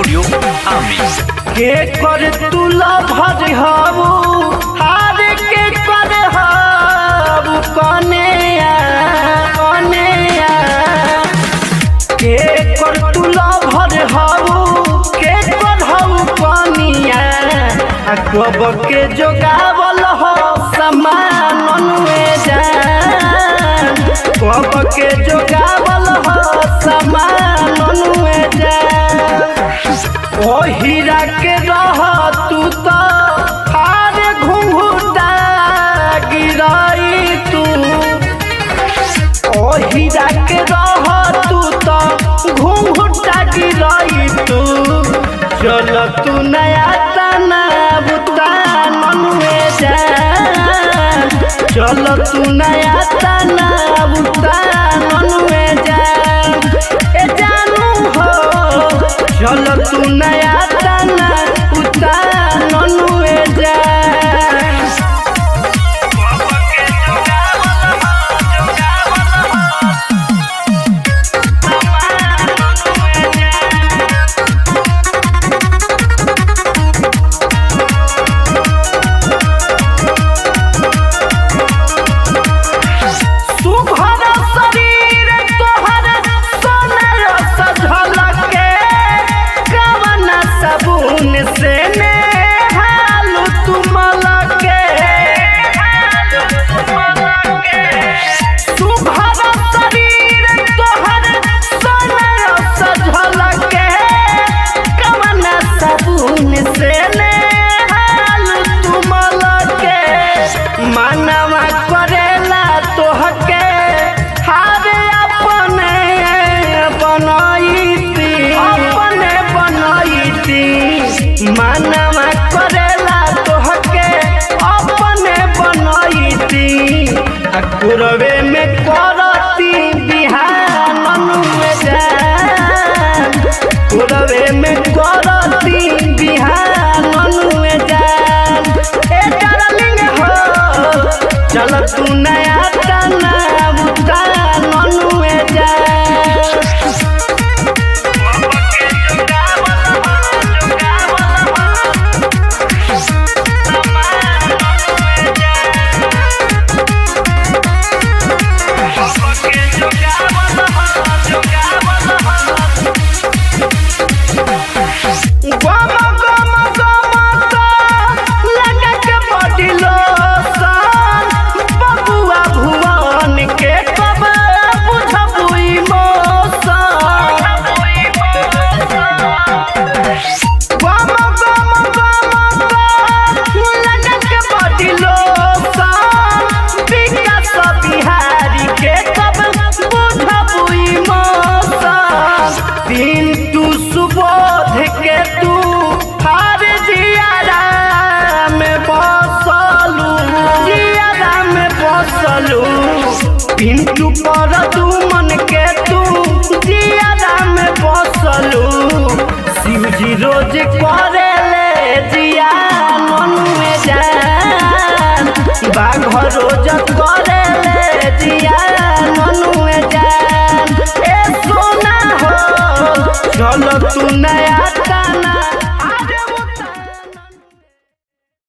studio आमी के कर तुला भर हाबू हार के कर हाबू कने के कर तुला भर हाबू के कर हाबू कनिया कब के जोगावल हो समान अनुए जान कब के जोगावल हो समान अनुए जान ओ हीरा के रह तू तो हार घुंघुटा गिराई तू ओ हीरा के रह तू तो घुंघुटा गिराई तू चल तू नया तना बुता मनुए जान चल तू नया तना बुता मनुए जान ए जानू हो चल तू नया तना बुता मनुए जान से ने हालू तुमल के सुभर शरीर तोहर सोना सजल के कवन साबुन से ने हालू तुमल के मानवा करेला तोहके हारे अपने बनाईती मानवा करेला तोहके अपने बनईती कुरवे में करती बिहान में जान कुरवे में करती बिहान में जान ए डार्लिंग हो चल तू नया तना बुता में जान पिंटू सुबोध के तू हार जियारा में बसलू जियारा में बसलू पिंटू पर तू मन के तू जियारा में बसलू शिवजी रोज करे ले जिया मनुए जान बाघ रोज करे ले जिया मनुए जान ए सोना हो चल तू नया तना